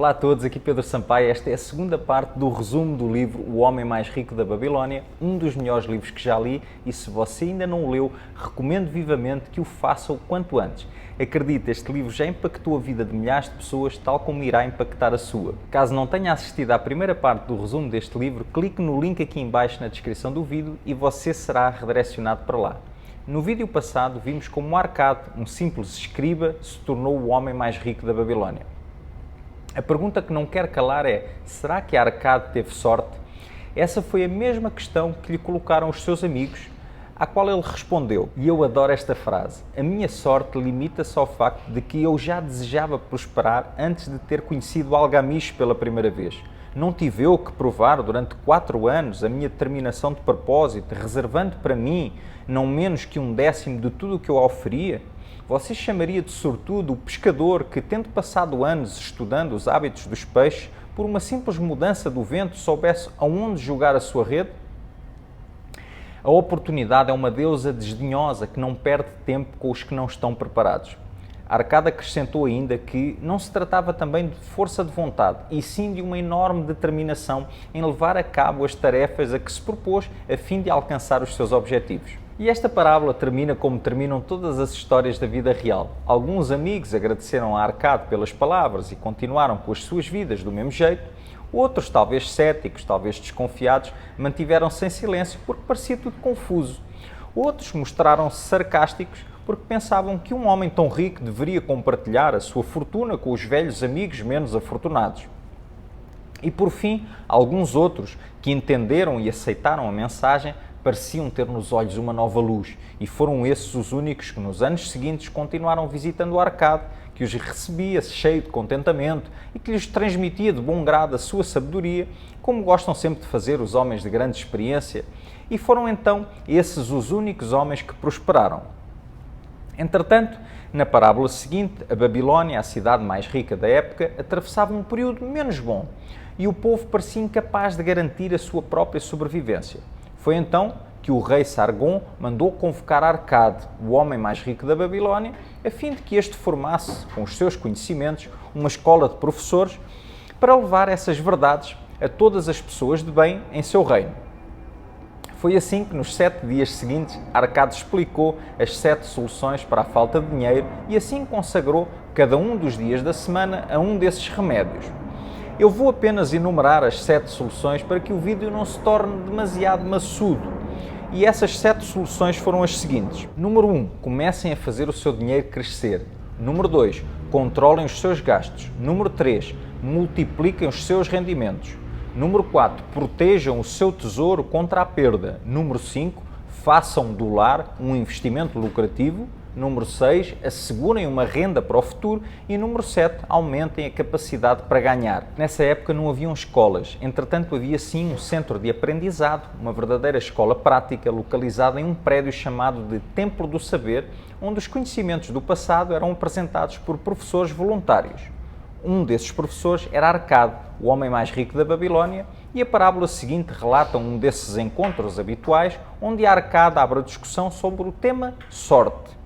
Olá a todos, aqui Pedro Sampaio. Esta é a segunda parte do resumo do livro O Homem Mais Rico da Babilónia, um dos melhores livros que já li, e se você ainda não o leu, recomendo vivamente que o faça o quanto antes. Acredite, este livro já impactou a vida de milhares de pessoas, tal como irá impactar a sua. Caso não tenha assistido à primeira parte do resumo deste livro, clique no link aqui em baixo na descrição do vídeo e você será redirecionado para lá. No vídeo passado vimos como Arcade, um simples escriba, se tornou o homem mais rico da Babilónia. A pergunta que não quer calar é: será que Arcade teve sorte? Essa foi a mesma questão que lhe colocaram os seus amigos, à qual ele respondeu. E eu adoro esta frase: a minha sorte limita-se ao facto de que eu já desejava prosperar antes de ter conhecido Algamish pela primeira vez. Não tive eu que provar durante 4 anos a minha determinação de propósito, reservando para mim não menos que 1/10 de tudo o que eu oferia? Você chamaria de sortudo o pescador que, tendo passado anos estudando os hábitos dos peixes, por uma simples mudança do vento soubesse aonde jogar a sua rede? A oportunidade é uma deusa desdenhosa que não perde tempo com os que não estão preparados. Arcade acrescentou ainda que não se tratava também de força de vontade, e sim de uma enorme determinação em levar a cabo as tarefas a que se propôs a fim de alcançar os seus objetivos. E esta parábola termina como terminam todas as histórias da vida real. Alguns amigos agradeceram a Arcade pelas palavras e continuaram com as suas vidas do mesmo jeito. Outros, talvez céticos, talvez desconfiados, mantiveram-se em silêncio porque parecia tudo confuso. Outros mostraram-se sarcásticos porque pensavam que um homem tão rico deveria compartilhar a sua fortuna com os velhos amigos menos afortunados. E por fim, alguns outros que entenderam e aceitaram a mensagem pareciam ter nos olhos uma nova luz, e foram esses os únicos que nos anos seguintes continuaram visitando o Arcade, que os recebia cheio de contentamento e que lhes transmitia de bom grado a sua sabedoria, como gostam sempre de fazer os homens de grande experiência, e foram então esses os únicos homens que prosperaram. Entretanto, na parábola seguinte, a Babilónia, a cidade mais rica da época, atravessava um período menos bom, e o povo parecia incapaz de garantir a sua própria sobrevivência. Foi então que o rei Sargon mandou convocar Arcade, o homem mais rico da Babilónia, a fim de que este formasse, com os seus conhecimentos, uma escola de professores para levar essas verdades a todas as pessoas de bem em seu reino. Foi assim que, nos 7 dias seguintes, Arcade explicou as 7 soluções para a falta de dinheiro e assim consagrou cada um dos dias da semana a um desses remédios. Eu vou apenas enumerar as 7 soluções para que o vídeo não se torne demasiado maçudo. E essas 7 soluções foram as seguintes. Número 1. Comecem a fazer o seu dinheiro crescer. Número 2. Controlem os seus gastos. Número 3. Multipliquem os seus rendimentos. Número 4. Protejam o seu tesouro contra a perda. Número 5. Façam do lar um investimento lucrativo. Número 6, assegurem uma renda para o futuro. E número 7, aumentem a capacidade para ganhar. Nessa época não haviam escolas, entretanto havia sim um centro de aprendizado, uma verdadeira escola prática localizada em um prédio chamado de Templo do Saber, onde os conhecimentos do passado eram apresentados por professores voluntários. Um desses professores era Arcade, o homem mais rico da Babilónia, e a parábola seguinte relata um desses encontros habituais, onde Arcade abre a discussão sobre o tema sorte.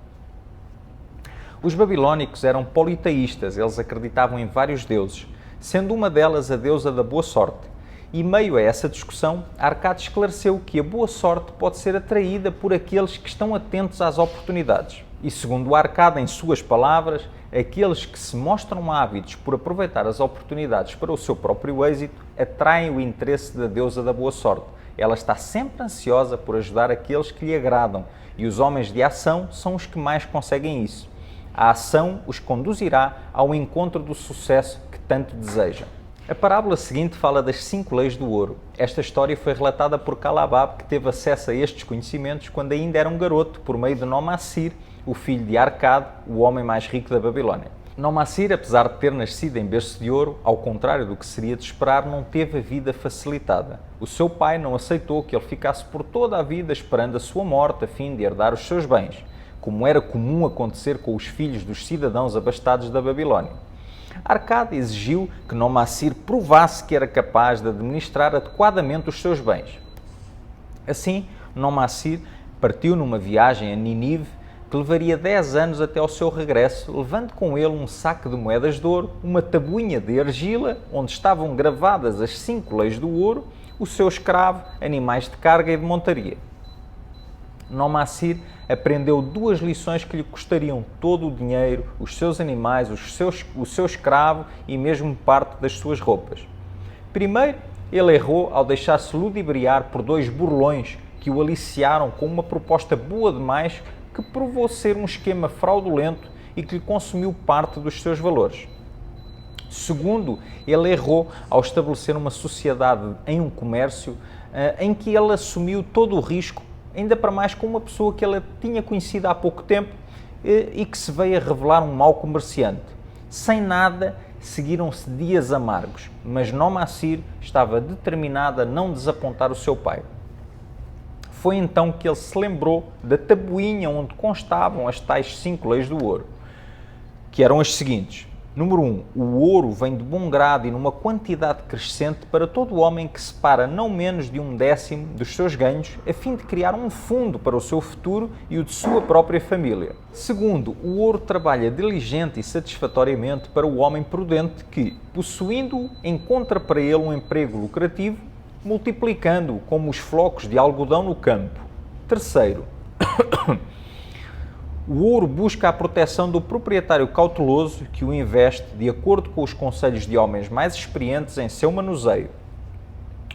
Os babilónicos eram politeístas, eles acreditavam em vários deuses, sendo uma delas a deusa da boa sorte. E meio a essa discussão, Arcade esclareceu que a boa sorte pode ser atraída por aqueles que estão atentos às oportunidades. E segundo Arcade, em suas palavras, aqueles que se mostram ávidos por aproveitar as oportunidades para o seu próprio êxito atraem o interesse da deusa da boa sorte. Ela está sempre ansiosa por ajudar aqueles que lhe agradam, e os homens de ação são os que mais conseguem isso. A ação os conduzirá ao encontro do sucesso que tanto desejam. A parábola seguinte fala das 5 leis do ouro. Esta história foi relatada por Calabab, que teve acesso a estes conhecimentos quando ainda era um garoto, por meio de Nomassir, o filho de Arcade, o homem mais rico da Babilónia. Nomassir, apesar de ter nascido em berço de ouro, ao contrário do que seria de esperar, não teve a vida facilitada. O seu pai não aceitou que ele ficasse por toda a vida esperando a sua morte a fim de herdar os seus bens, como era comum acontecer com os filhos dos cidadãos abastados da Babilónia. Arcade exigiu que Nomassir provasse que era capaz de administrar adequadamente os seus bens. Assim, Nomassir partiu numa viagem a Nínive que levaria 10 anos até ao seu regresso, levando com ele um saco de moedas de ouro, uma tabuinha de argila, onde estavam gravadas as 5 leis do ouro, o seu escravo, animais de carga e de montaria. Nomassir aprendeu 2 lições que lhe custariam todo o dinheiro, os seus animais, o seu escravo e mesmo parte das suas roupas. Primeiro, ele errou ao deixar-se ludibriar por 2 burlões que o aliciaram com uma proposta boa demais que provou ser um esquema fraudulento e que lhe consumiu parte dos seus valores. Segundo, ele errou ao estabelecer uma sociedade em um comércio em que ele assumiu todo o risco, ainda para mais com uma pessoa que ele tinha conhecido há pouco tempo e que se veio a revelar um mau comerciante. Sem nada, seguiram-se dias amargos, mas Nomassir estava determinado a não desapontar o seu pai. Foi então que ele se lembrou da tabuinha onde constavam as tais 5 leis do ouro, que eram as seguintes. Número 1. O ouro vem de bom grado e numa quantidade crescente para todo homem que separa não menos de 1/10 dos seus ganhos, a fim de criar um fundo para o seu futuro e o de sua própria família. Segundo, o ouro trabalha diligente e satisfatoriamente para o homem prudente que, possuindo-o, encontra para ele um emprego lucrativo, multiplicando-o como os flocos de algodão no campo. Terceiro, o ouro busca a proteção do proprietário cauteloso que o investe de acordo com os conselhos de homens mais experientes em seu manuseio.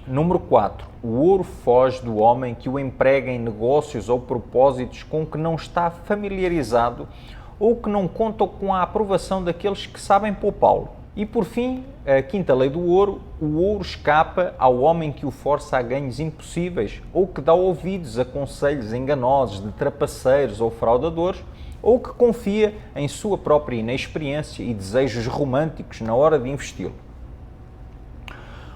Número 4. O ouro foge do homem que o emprega em negócios ou propósitos com que não está familiarizado ou que não contam com a aprovação daqueles que sabem poupá-lo. E por fim, a quinta lei do ouro, o ouro escapa ao homem que o força a ganhos impossíveis ou que dá ouvidos a conselhos enganosos de trapaceiros ou fraudadores ou que confia em sua própria inexperiência e desejos românticos na hora de investi-lo.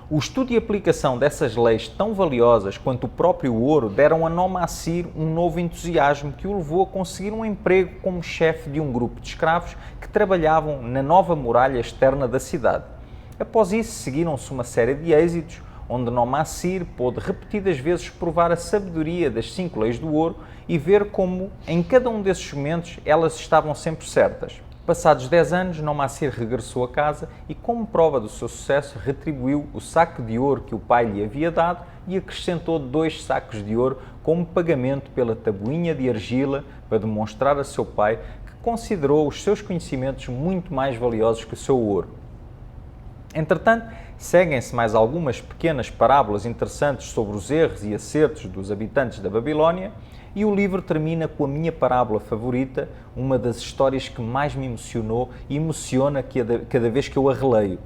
O estudo e aplicação dessas leis tão valiosas quanto o próprio ouro deram a Nomassir um novo entusiasmo que o levou a conseguir um emprego como chefe de um grupo de escravos que trabalhavam na nova muralha externa da cidade. Após isso, seguiram-se uma série de êxitos, onde Nomassir pôde repetidas vezes provar a sabedoria das 5 leis do ouro e ver como, em cada um desses momentos, elas estavam sempre certas. Passados 10 anos, Nomassir regressou a casa e, como prova do seu sucesso, retribuiu o saco de ouro que o pai lhe havia dado e acrescentou 2 sacos de ouro como pagamento pela tabuinha de argila para demonstrar a seu pai que considerou os seus conhecimentos muito mais valiosos que o seu ouro. Entretanto, seguem-se mais algumas pequenas parábolas interessantes sobre os erros e acertos dos habitantes da Babilónia e o livro termina com a minha parábola favorita, uma das histórias que mais me emocionou e emociona cada vez que eu a releio.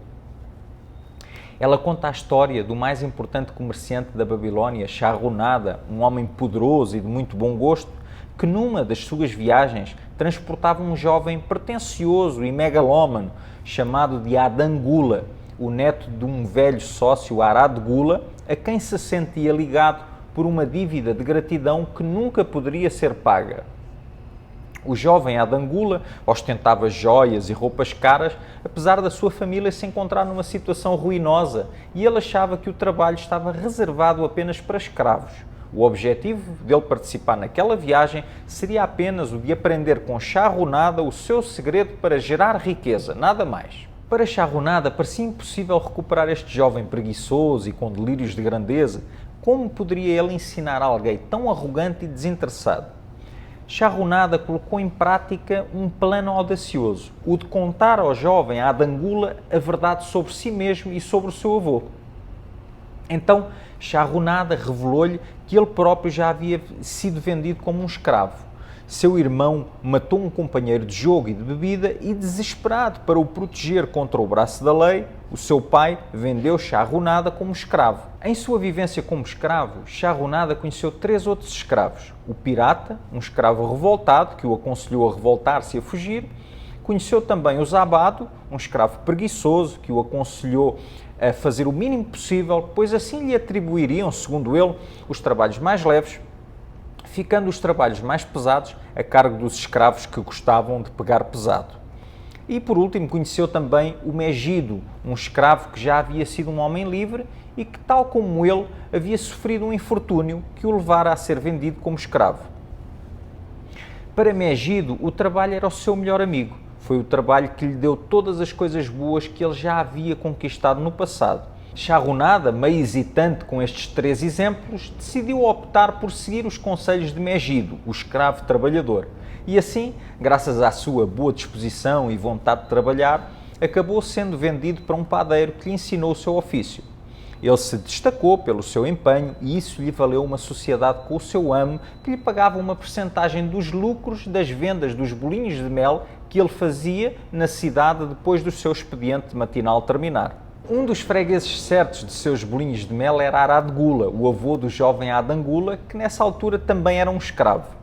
Ela conta a história do mais importante comerciante da Babilónia, Charronada, um homem poderoso e de muito bom gosto, que numa das suas viagens transportava um jovem pretencioso e megalómano chamado de Adangula, o neto de um velho sócio Arad Gula, a quem se sentia ligado por uma dívida de gratidão que nunca poderia ser paga. O jovem Adangula ostentava joias e roupas caras, apesar da sua família se encontrar numa situação ruinosa, e ele achava que o trabalho estava reservado apenas para escravos. O objetivo dele participar naquela viagem seria apenas o de aprender com Charronada o seu segredo para gerar riqueza, nada mais. Para Charronada parecia impossível recuperar este jovem preguiçoso e com delírios de grandeza. Como poderia ele ensinar alguém tão arrogante e desinteressado? Charronada colocou em prática um plano audacioso, o de contar ao jovem Adangula a verdade sobre si mesmo e sobre o seu avô. Então, Charronada revelou-lhe que ele próprio já havia sido vendido como um escravo. Seu irmão matou um companheiro de jogo e de bebida e, desesperado para o proteger contra o braço da lei, o seu pai vendeu Charronada como escravo. Em sua vivência como escravo, Charronada conheceu 3 outros escravos. O pirata, um escravo revoltado que o aconselhou a revoltar-se e a fugir. Conheceu também o zabado, um escravo preguiçoso que o aconselhou a fazer o mínimo possível, pois assim lhe atribuiriam, segundo ele, os trabalhos mais leves, ficando os trabalhos mais pesados a cargo dos escravos que gostavam de pegar pesado. E, por último, conheceu também o Megido, um escravo que já havia sido um homem livre e que, tal como ele, havia sofrido um infortúnio que o levara a ser vendido como escravo. Para Megido, o trabalho era o seu melhor amigo. Foi o trabalho que lhe deu todas as coisas boas que ele já havia conquistado no passado. Shahrazada, meio hesitante com estes 3 exemplos, decidiu optar por seguir os conselhos de Megido, o escravo trabalhador. E assim, graças à sua boa disposição e vontade de trabalhar, acabou sendo vendido para um padeiro que lhe ensinou o seu ofício. Ele se destacou pelo seu empenho e isso lhe valeu uma sociedade com o seu amo, que lhe pagava uma percentagem dos lucros das vendas dos bolinhos de mel que ele fazia na cidade depois do seu expediente matinal terminar. Um dos fregueses certos de seus bolinhos de mel era Arad Gula, o avô do jovem Adan Gula, que nessa altura também era um escravo.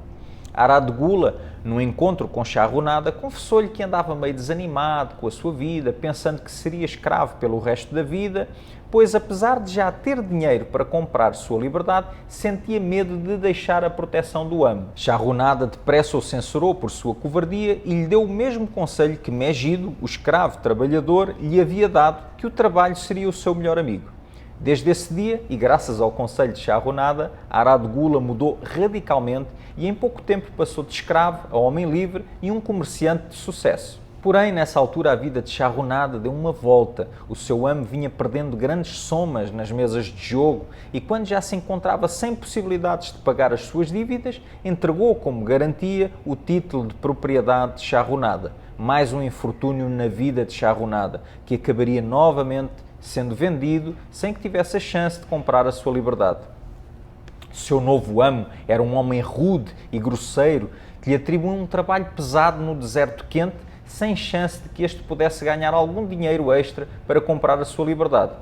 Arad Gula, num encontro com Shahrazada, confessou-lhe que andava meio desanimado com a sua vida, pensando que seria escravo pelo resto da vida, pois apesar de já ter dinheiro para comprar sua liberdade, sentia medo de deixar a proteção do amo. Shahrazada depressa o censurou por sua covardia e lhe deu o mesmo conselho que Megido, o escravo trabalhador, lhe havia dado, que o trabalho seria o seu melhor amigo. Desde esse dia, e graças ao conselho de Shahrazada, Arad Gula mudou radicalmente e em pouco tempo passou de escravo a homem livre e um comerciante de sucesso. Porém, nessa altura, a vida de Shahrazada deu uma volta. O seu amo vinha perdendo grandes somas nas mesas de jogo e, quando já se encontrava sem possibilidades de pagar as suas dívidas, entregou como garantia o título de propriedade de Shahrazada. Mais um infortúnio na vida de Shahrazada, que acabaria novamente sendo vendido sem que tivesse a chance de comprar a sua liberdade. Seu novo amo era um homem rude e grosseiro que lhe atribuiu um trabalho pesado no deserto quente, sem chance de que este pudesse ganhar algum dinheiro extra para comprar a sua liberdade.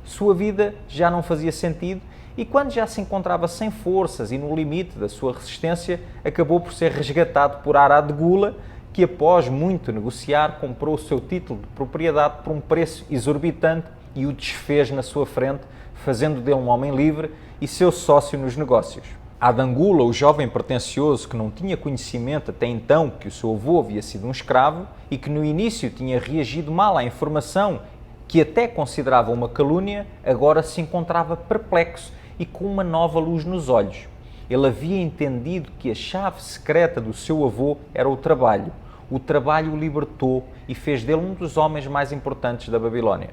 Sua vida já não fazia sentido e, quando já se encontrava sem forças e no limite da sua resistência, acabou por ser resgatado por Arad Gula, que após muito negociar comprou o seu título de propriedade por um preço exorbitante e o desfez na sua frente, fazendo dele um homem livre e seu sócio nos negócios. Adan Gula, o jovem pretencioso que não tinha conhecimento até então que o seu avô havia sido um escravo e que no início tinha reagido mal à informação que até considerava uma calúnia, agora se encontrava perplexo e com uma nova luz nos olhos. Ele havia entendido que a chave secreta do seu avô era o trabalho. O trabalho o libertou e fez dele um dos homens mais importantes da Babilónia.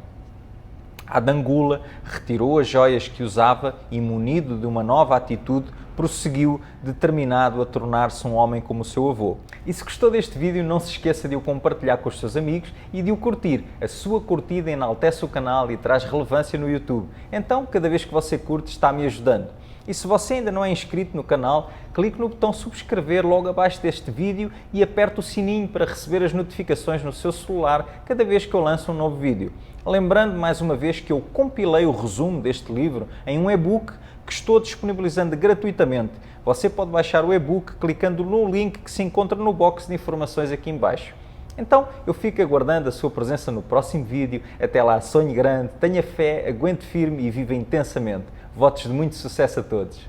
Adan Gula retirou as joias que usava e, munido de uma nova atitude, prosseguiu determinado a tornar-se um homem como o seu avô. E se gostou deste vídeo, não se esqueça de o compartilhar com os seus amigos e de o curtir. A sua curtida enaltece o canal e traz relevância no YouTube. Então, cada vez que você curte, está me ajudando. E se você ainda não é inscrito no canal, clique no botão subscrever logo abaixo deste vídeo e aperte o sininho para receber as notificações no seu celular cada vez que eu lanço um novo vídeo. Lembrando mais uma vez que eu compilei o resumo deste livro em um e-book que estou disponibilizando gratuitamente. Você pode baixar o e-book clicando no link que se encontra no box de informações aqui em baixo. Então, eu fico aguardando a sua presença no próximo vídeo. Até lá, sonhe grande, tenha fé, aguente firme e viva intensamente. Votos de muito sucesso a todos.